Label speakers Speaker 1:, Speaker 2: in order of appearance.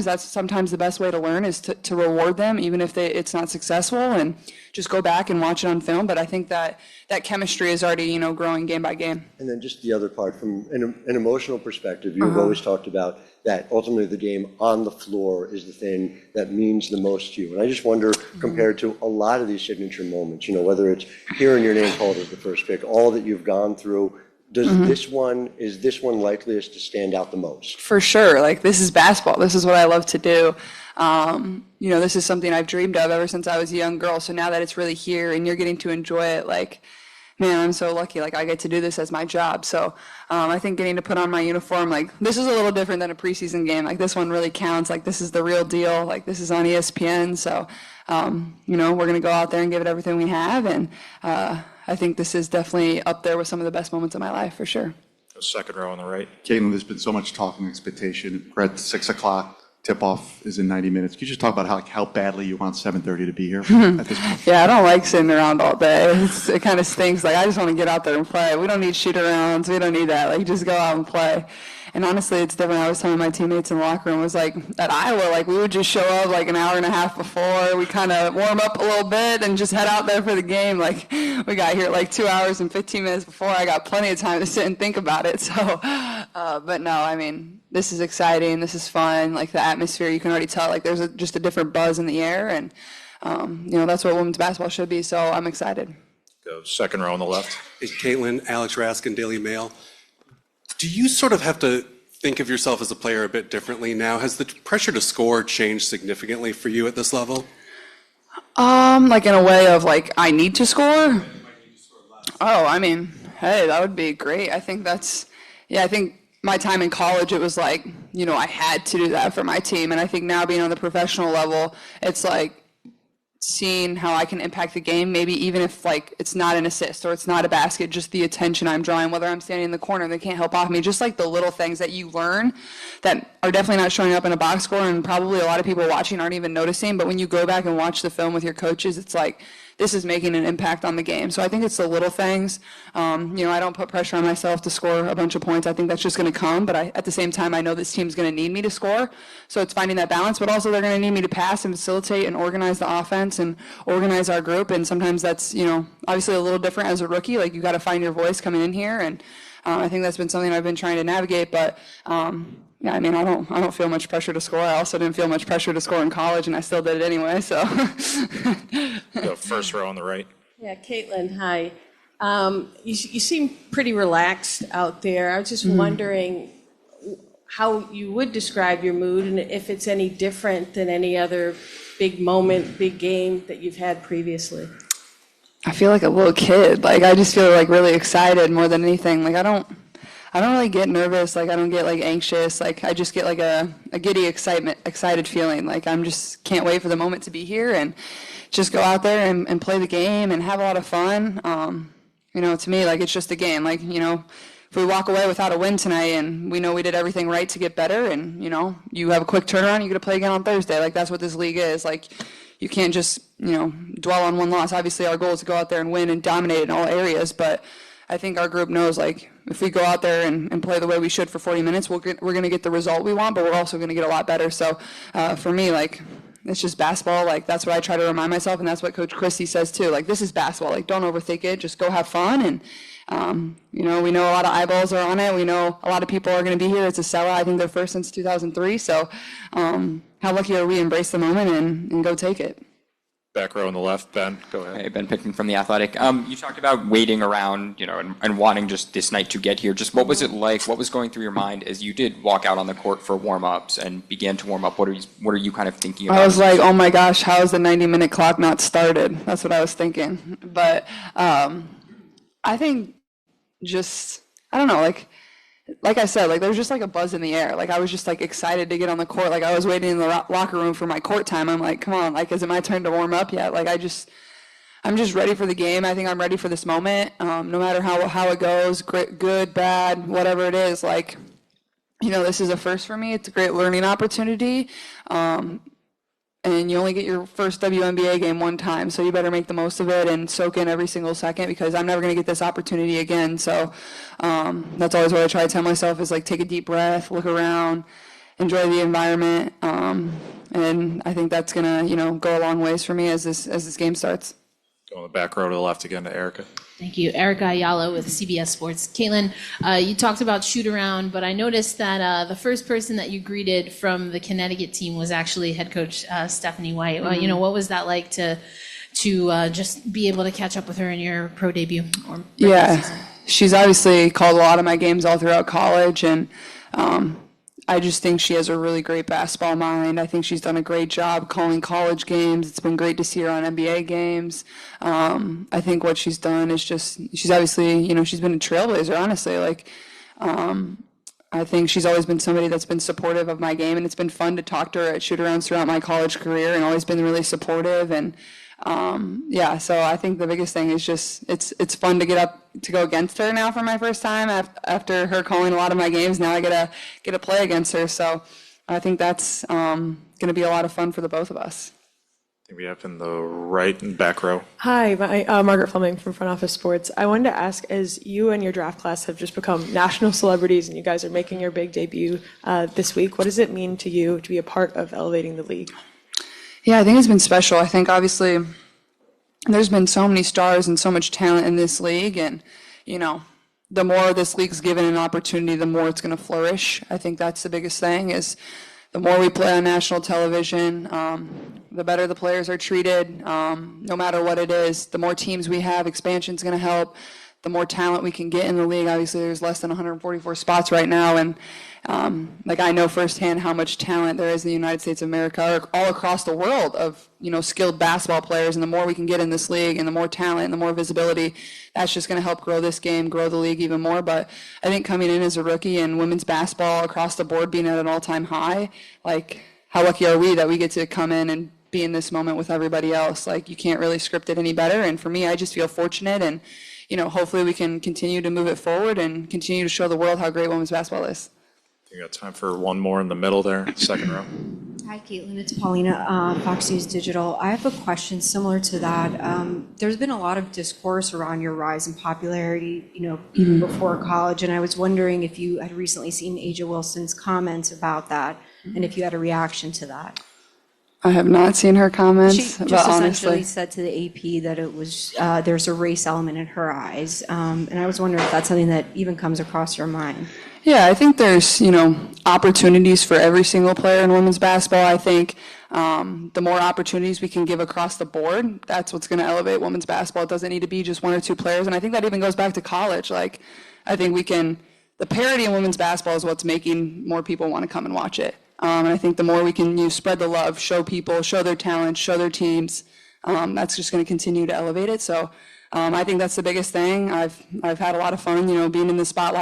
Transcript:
Speaker 1: that's sometimes the best way to learn is to reward them, even if it's not successful, and just go back and watch it on film. But I think that chemistry is already, growing game by game.
Speaker 2: And then just the other part, from an emotional perspective, you've always talked about that ultimately the game on the floor is the thing that means the most to you. And I just wonder, compared to a lot of these signature moments, whether it's hearing your name called as the first pick, all that you've gone through, is this one likeliest to stand out the most? For sure. Like, this is basketball. This is what I love to do.
Speaker 1: This is something I've dreamed of ever since I was a young girl. So now that it's really here and you're getting to enjoy it, like, man, I'm so lucky. Like, I get to do this as my job. So I think getting to put on my uniform, like, this is a little different than a preseason game. Like, this one really counts. Like, this is the real deal. Like, this is on ESPN. So, we're going to go out there and give it everything we have. And I think this is definitely up there with some of the best moments of my life, for sure.
Speaker 3: Second row on the right.
Speaker 4: Caitlin, there's been so much talk and expectation. We're at 6 o'clock. Tip-off is in 90 minutes. Can you just talk about how badly you want 7:30 to be here at this point?
Speaker 1: Yeah, I don't like sitting around all day. It kind of stinks. Like, I just want to get out there and play. We don't need shoot-arounds. We don't need that. Like, just go out and play. And honestly, it's different. I was telling my teammates in the locker room, was like, at Iowa, like, we would just show up like an hour and a half before. We kind of warm up a little bit and just head out there for the game. Like, we got here like 2 hours and 15 minutes before. I got plenty of time to sit and think about it. So, but no, I mean, this is exciting. This is fun. Like, the atmosphere, you can already tell, like, there's just a different buzz in the air. And, that's what women's basketball should be. So I'm excited.
Speaker 3: Go second row on the left.
Speaker 5: Hey, Caitlin, Alex Raskin, Daily Mail. Do you sort of have to think of yourself as a player a bit differently now? Has the pressure to score changed significantly for you at this level?
Speaker 1: Like, in a way of, like, I need to score? Oh, I mean, hey, that would be great. I think I think my time in college, it was like, I had to do that for my team. And I think now, being on the professional level, it's like seeing how I can impact the game, maybe even if, like, it's not an assist or it's not a basket, just the attention I'm drawing, whether I'm standing in the corner and they can't help off me, just like the little things that you learn that are definitely not showing up in a box score, and probably a lot of people watching aren't even noticing. But when you go back and watch the film with your coaches, it's like, this is making an impact on the game. So I think it's the little things. I don't put pressure on myself to score a bunch of points. I think that's just going to come. But at the same time, I know this team's going to need me to score. So it's finding that balance. But also, they're going to need me to pass and facilitate and organize the offense and organize our group. And sometimes that's, obviously a little different as a rookie. Like, you got to find your voice coming in here. And I think that's been something I've been trying to navigate. But yeah, I mean, I don't feel much pressure to score. I also didn't feel much pressure to score in college, and I still did it anyway. So,
Speaker 3: Go first row on the right.
Speaker 6: Yeah, Caitlin, hi. You seem pretty relaxed out there. I was just wondering how you would describe your mood, and if it's any different than any other big moment, big game that you've had previously.
Speaker 1: I feel like a little kid. Like, I just feel like really excited more than anything. Like, I don't really get nervous. Like, I don't get like anxious. Like, I just get like a giddy excited feeling. Like, I'm just can't wait for the moment to be here and just go out there and play the game and have a lot of fun. To me, like, it's just a game. Like, if we walk away without a win tonight and we know we did everything right to get better, and, you have a quick turnaround, you get to play again on Thursday. Like, that's what this league is. Like, you can't just, dwell on one loss. Obviously, our goal is to go out there and win and dominate in all areas, but I think our group knows, like, if we go out there and play the way we should for 40 minutes, we're going to get the result we want, but we're also going to get a lot better. So for me, like, it's just basketball. Like, that's what I try to remind myself, and that's what Coach Christie says too. Like, this is basketball. Like, don't overthink it. Just go have fun. And, we know a lot of eyeballs are on it. We know a lot of people are going to be here. It's a sellout. I think they're first since 2003. So how lucky are we? Embrace the moment and go take it.
Speaker 3: Back row on the left, Ben, go ahead.
Speaker 7: Hey, Ben Pickman from The Athletic. You talked about waiting around, and wanting just this night to get here. Just what was it like? What was going through your mind as you did walk out on the court for warm-ups and began to warm up? What are you kind of thinking about?
Speaker 1: I was like, oh my gosh, how is the 90-minute clock not started? That's what I was thinking. But I think just, I don't know, like I said, like, there's just like a buzz in the air. Like, I was just like excited to get on the court. Like, I was waiting in the locker room for my court time. I'm like, come on, like, is it my turn to warm up yet? Like, I'm just ready for the game. I think I'm ready for this moment. No matter how it goes, good, bad, whatever it is. Like, this is a first for me. It's a great learning opportunity. And you only get your first WNBA game one time, so you better make the most of it and soak in every single second, because I'm never going to get this opportunity again. So that's always what I try to tell myself is, like, take a deep breath, look around, enjoy the environment. And I think that's gonna, go a long ways for me as this game starts.
Speaker 3: Go in the back row to the left again to Erica.
Speaker 8: Thank you. Erica Ayala with CBS Sports. Caitlin, you talked about shoot around, but I noticed that the first person that you greeted from the Connecticut team was actually head coach Stephanie White. What was that like to just be able to catch up with her in your pro debut?
Speaker 1: Yeah, she's obviously called a lot of my games all throughout college, and I just think she has a really great basketball mind. I think she's done a great job calling college games. It's been great to see her on NBA games. I think what she's done is she's obviously, she's been a trailblazer, honestly. I think she's always been somebody that's been supportive of my game, and it's been fun to talk to her at shoot-arounds throughout my college career, and always been really supportive. And so I think the biggest thing is just it's fun to go against her now for my first time after her calling a lot of my games. Now I get to play against her, so I think that's going to be a lot of fun for the both of us.
Speaker 3: I think we have in the right and back row.
Speaker 9: Hi, Margaret Fleming from Front Office Sports. I wanted to ask, as you and your draft class have just become national celebrities and you guys are making your big debut this week, what does it mean to you to be a part of elevating the league?
Speaker 1: Yeah, I think it's been special. I think obviously there's been so many stars and so much talent in this league, and the more this league's given an opportunity, the more it's going to flourish. I think that's the biggest thing is the more we play on national television, the better the players are treated, no matter what it is. The more teams we have, expansion's going to help. The more talent we can get in the league. Obviously, there's less than 144 spots right now, and I know firsthand how much talent there is in the United States of America, or all across the world of skilled basketball players. And the more we can get in this league, and the more talent, and the more visibility, that's just going to help grow this game, grow the league even more. But I think coming in as a rookie and women's basketball across the board being at an all-time high, how lucky are we that we get to come in and be in this moment with everybody else? You can't really script it any better. And for me, I just feel fortunate, and hopefully we can continue to move it forward and continue to show the world how great women's basketball is.
Speaker 3: You got time for one more in the middle there, second row.
Speaker 10: Hi, Caitlin. It's Paulina, Fox News Digital. I have a question similar to that. There's been a lot of discourse around your rise in popularity, even before college, and I was wondering if you had recently seen Aja Wilson's comments about that, and if you had a reaction to that.
Speaker 1: I have not seen her comments,
Speaker 10: She just
Speaker 1: but
Speaker 10: essentially
Speaker 1: honestly,
Speaker 10: said to the AP that it was there's a race element in her eyes, and I was wondering if that's something that even comes across your mind.
Speaker 1: yeah, I think there's opportunities for every single player in women's basketball. I think the more opportunities we can give across the board, that's what's going to elevate women's basketball. It doesn't need to be just one or two players, and I think that even goes back to college. I think the parity in women's basketball is what's making more people want to come and watch it. And I think the more we can spread the love, show people, show their talent, show their teams, that's just going to continue to elevate it. So I think that's the biggest thing. I've had a lot of fun, being in the spotlight.